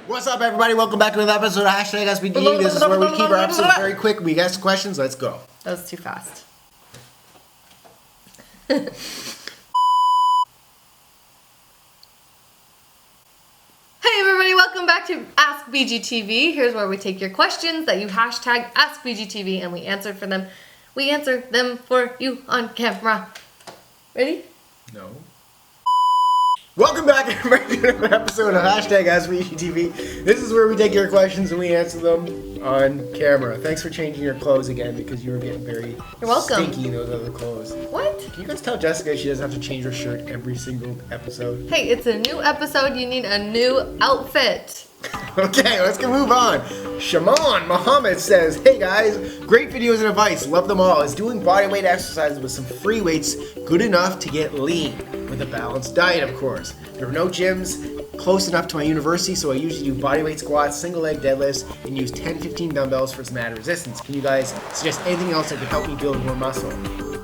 What's up, everybody? Welcome back to another episode of Hashtag SBG. This is where we keep our episodes very quick. We ask questions. Let's go. That was too fast. Hey everybody, welcome back to Ask BGTV. Here's where we take your questions that you hashtag Ask BGTV and we answer for them. We answer them for you on camera. Ready? No. Welcome back, everybody, to another episode of Hashtag Ask BGTV. This is where we take your questions and we answer them on camera. Thanks for changing your clothes again because you were getting very You're welcome. stinky in those other clothes. What? Can you guys tell Jessica she doesn't have to change her shirt every single episode? Hey, it's a new episode. You need a new outfit. Okay, let's move on. Shaman Muhammad says, hey guys, great videos and advice, love them all. Is doing bodyweight exercises with some free weights good enough to get lean? With a balanced diet, of course. There are no gyms close enough to my university, so I usually do bodyweight squats, single leg deadlifts, and use 10-15 dumbbells for some added resistance. Can you guys suggest anything else that could help me build more muscle?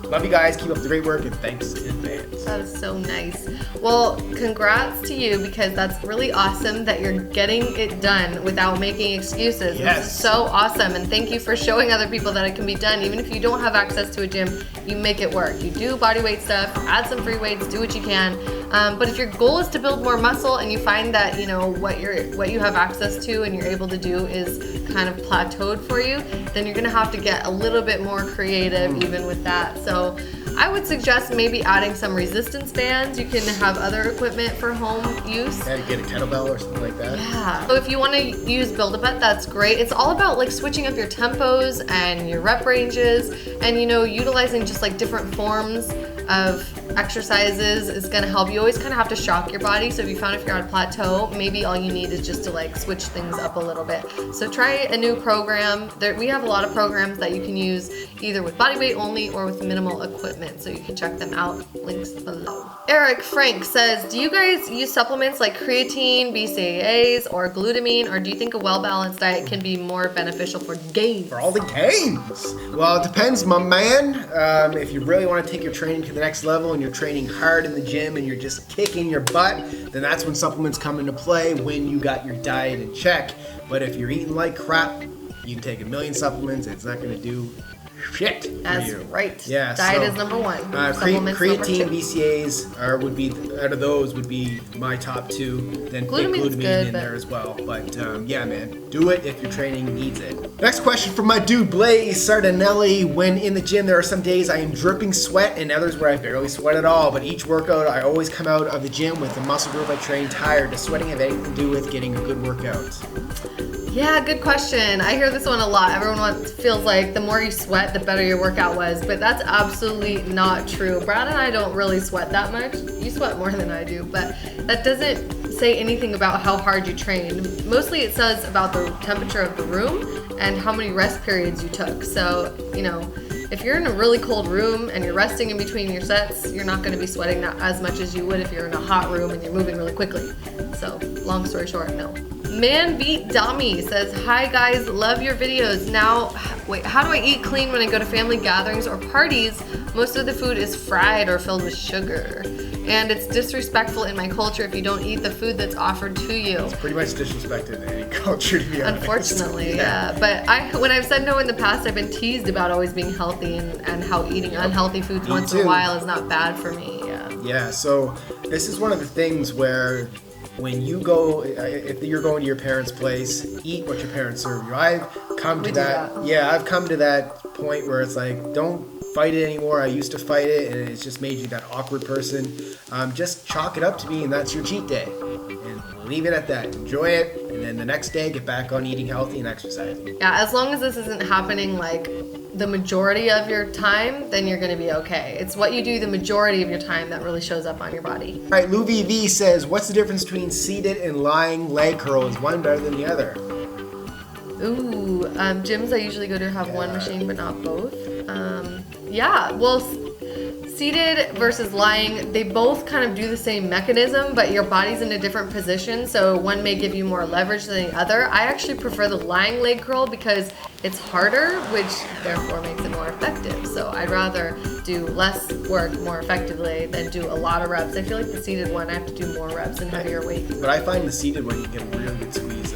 Love you guys, keep up the great work, and thanks in advance. That is so nice. Well, congrats to you because that's really awesome that you're getting it done without making excuses. Yes. This is so awesome, and thank you for showing other people that it can be done. Even if you don't have access to a gym, you make it work. You do bodyweight stuff, add some free weights, do what you can. But if your goal is to build more muscle and you find that what you have access to and you're able to do is kind of plateaued for you, then you're gonna have to get a little bit more creative even with that. So I would suggest maybe adding some resistance bands. You can have other equipment for home use. Had to get a kettlebell or something like that. Yeah. So if you want to use Build-A-Bet, that's great. It's all about like switching up your tempos and your rep ranges, and utilizing just like different forms of exercises is going to help. You always kind of have to shock your body. So if you found if you're at a plateau, maybe all you need is just to like switch things up a little bit. So try a new program. We have a lot of programs that you can use either with body weight only or with minimal equipment. So you can check them out. Links below. Eric Frank says, do you guys use supplements like creatine, BCAAs, or glutamine, or do you think a well-balanced diet can be more beneficial for gains? For all the gains. Well, it depends, my man. If you really want to take your training to the next level and you're training hard in the gym and you're just kicking your butt, then that's when supplements come into play, when you got your diet in check. But if you're eating like crap, you can take a million supplements, it's not going to do shit for That's you. right. Yeah, Diet is number one. Supplements creatine, number two. BCAAs would be out of those would be my top two. Then put Glutamine's glutamine good, in but- there as well. But yeah, man, do it if your training needs it. Next question from my dude Blaze Sardinelli. When in the gym, there are some days I am dripping sweat and others where I barely sweat at all. But each workout, I always come out of the gym with the muscle group I train tired. Does sweating have anything to do with getting a good workout? Yeah, good question. I hear this one a lot. Everyone feels like the more you sweat, the better your workout was, but that's absolutely not true. Brad and I don't really sweat that much. You sweat more than I do, but that doesn't say anything about how hard you trained. Mostly it says about the temperature of the room and how many rest periods you took. So, if you're in a really cold room and you're resting in between your sets, you're not going to be sweating that as much as you would if you're in a hot room and you're moving really quickly. So, long story short, no. Man Beat Dami says, hi guys, love your videos. Now, wait, how do I eat clean when I go to family gatherings or parties? Most of the food is fried or filled with sugar. And it's disrespectful in my culture if you don't eat the food that's offered to you. It's pretty much disrespected in any culture, to be honest. Unfortunately, yeah. But when I've said no in the past, I've been teased about always being healthy and how eating unhealthy foods once in a while is not bad for me. Yeah. Yeah, so this is one of the things where when you go, if you're going to your parents' place, eat what your parents serve you. I've come to that. Yeah, I've come to that point where it's like, don't fight it anymore. I used to fight it, and it's just made you that awkward person. Just chalk it up to me, and that's your cheat day. And leave it at that. Enjoy it, and then the next day, get back on eating healthy and exercising. Yeah, as long as this isn't happening like the majority of your time, then you're going to be okay. It's what you do the majority of your time that really shows up on your body. All right, Lou VV says, what's the difference between seated and lying leg curl? Is one better than the other? Ooh, gyms I usually go to have one machine but not both. Yeah, well, seated versus lying, they both kind of do the same mechanism, but your body's in a different position, so one may give you more leverage than the other. I actually prefer the lying leg curl because it's harder, which therefore makes it more effective. So I'd rather do less work more effectively than do a lot of reps. I feel like the seated one, I have to do more reps and heavier weight. But I find the seated one, you get a really good squeeze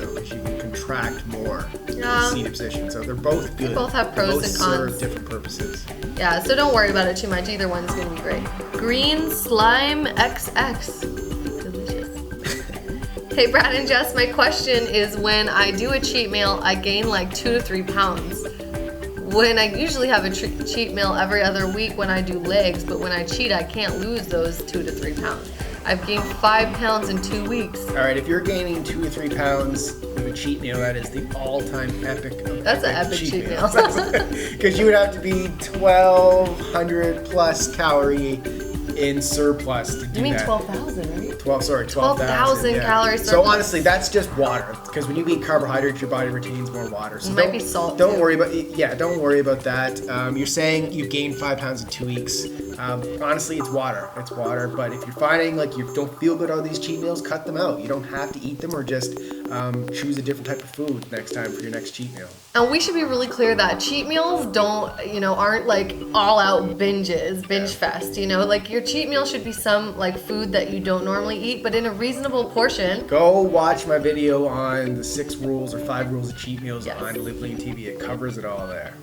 contract more in Yeah. the seated position. So they're both good. They both have pros and Both serve cons. different purposes. Yeah, so don't worry about it too much. Either one's gonna be great. Green Slime XX. Delicious. Hey Brad and Jess, my question is when I do a cheat meal, I gain like 2 to 3 pounds. When I usually have a cheat meal every other week when I do legs, but when I cheat, I can't lose those 2 to 3 pounds. I've gained 5 pounds in 2 weeks. All right, if you're gaining 2 to 3 pounds with a cheat meal, that is the all-time epic of That's an epic cheat meal. Because you would have to be 1,200 plus calorie in surplus to do that. You mean 12,000, right? 12,000 12,000 calories So surplus. honestly, that's just water. Because when you eat carbohydrates, your body retains more water. So It might be salt, Don't too. worry about don't worry about that. You're saying you gained 5 pounds in 2 weeks. Honestly, it's water. It's water. But if you're finding like you don't feel good on these cheat meals, cut them out. You don't have to eat them, or just choose a different type of food next time for your next cheat meal. And we should be really clear that cheat meals aren't like all out binge fest, like your cheat meal should be some like food that you don't normally eat, but in a reasonable portion. Go watch my video on the 6 rules or 5 rules of cheat meals Yes. on Live Lean TV. It covers it all there.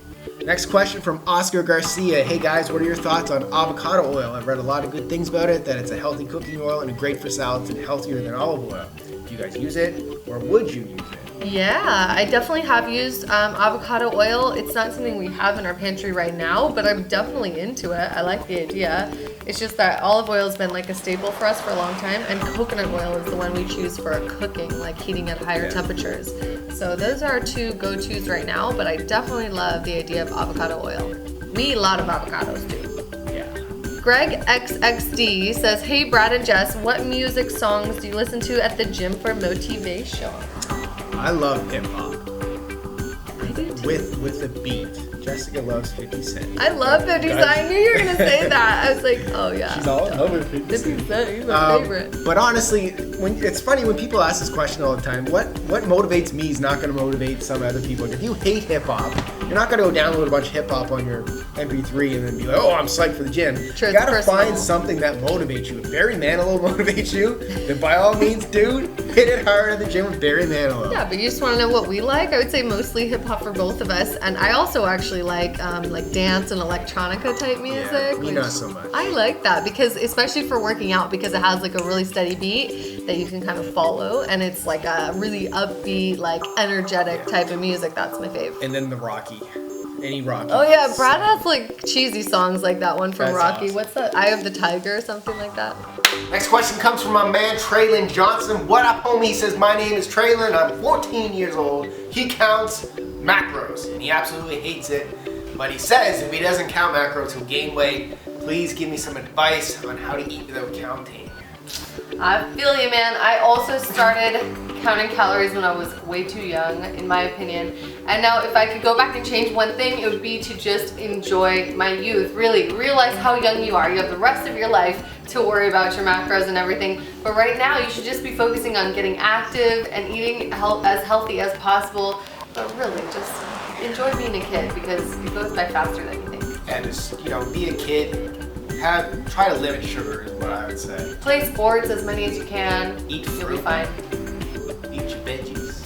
Next question from Oscar Garcia. Hey guys, what are your thoughts on avocado oil? I've read a lot of good things about it, that it's a healthy cooking oil and great for salads and healthier than olive oil. Do you guys use it, or would you use it? Yeah, I definitely have used avocado oil. It's not something we have in our pantry right now, but I'm definitely into it. I like the idea. It's just that olive oil has been like a staple for us for a long time, and coconut oil is the one we choose for cooking, like heating at higher temperatures. So those are our 2 go-tos right now, but I definitely love the idea of avocado oil. We eat a lot of avocados too. Yeah. Greg XXD says, hey Brad and Jess, what music songs do you listen to at the gym for motivation? I love hip hop I do too. with a beat. Jessica loves 50 Cent. I love 50 Cent. I knew you were gonna say that. I was like, oh yeah. She's all in love with 50 50 Cent. Cent, he's my favorite. But honestly, it's funny when people ask this question all the time. What motivates me is not going to motivate some other people. Like if you hate hip hop, you're not going to go download a bunch of hip hop on your MP3 and then be like, oh, I'm psyched for the gym. True, You got to it's personal. find something that motivates you. If Barry Manilow motivates you, then by all means, dude, hit it hard at the gym with Barry Manilow. Yeah, but you just want to know what we like. I would say mostly hip hop for both of us, and I also actually like dance and electronica type music. Yeah, me which not so much. I like that because especially for working out, because it has like a really steady beat that you can kind of follow, and it's like a really upbeat, like energetic type of music. That's my fave. And then the Rocky. Any Rocky. Oh yeah, Brad has like cheesy songs like that one from That's Rocky. awesome. What's that? Eye of the Tiger or something like that. Next question comes from my man Traylon Johnson. What up, homie? He says, my name is Traylon. I'm 14 years old. He counts macros, and he absolutely hates it. But he says if he doesn't count macros, he'll gain weight. Please give me some advice on how to eat without counting. I feel you, man. I also started counting calories when I was way too young, in my opinion. And now if I could go back and change one thing, it would be to just enjoy my youth. Really realize how young you are. You have the rest of your life to worry about your macros and everything. But right now, you should just be focusing on getting active and eating as healthy as possible. But really, just enjoy being a kid because it goes by faster than you think. And just, be a kid. Try to limit sugar is what I would say. Play sports as many as you can. Eat You'll be fruit. fine. Eat your veggies.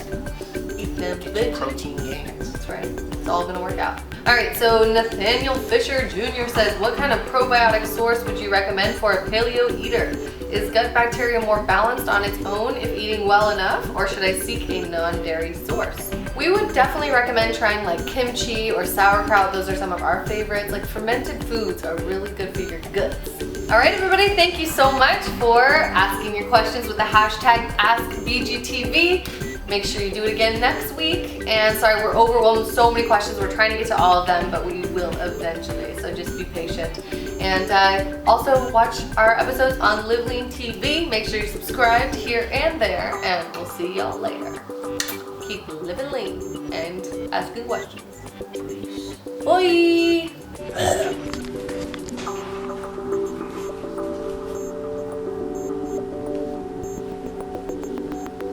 Eat them Get your veggies. protein gains. That's right. It's all gonna work out. All right, so Nathaniel Fisher Jr. says, what kind of probiotic source would you recommend for a paleo eater? Is gut bacteria more balanced on its own if eating well enough, or should I seek a non-dairy source? We would definitely recommend trying like kimchi or sauerkraut. Those are some of our favorites. Like fermented foods are really good for your guts. All right, everybody, thank you so much for asking your questions with the hashtag AskBGTV. Make sure you do it again next week. And sorry, we're overwhelmed with so many questions. We're trying to get to all of them, but we will eventually, so just be patient. And also watch our episodes on Live Lean TV. Make sure you're subscribed here and there, and we'll see y'all later. Keep living lean and asking questions. Bye!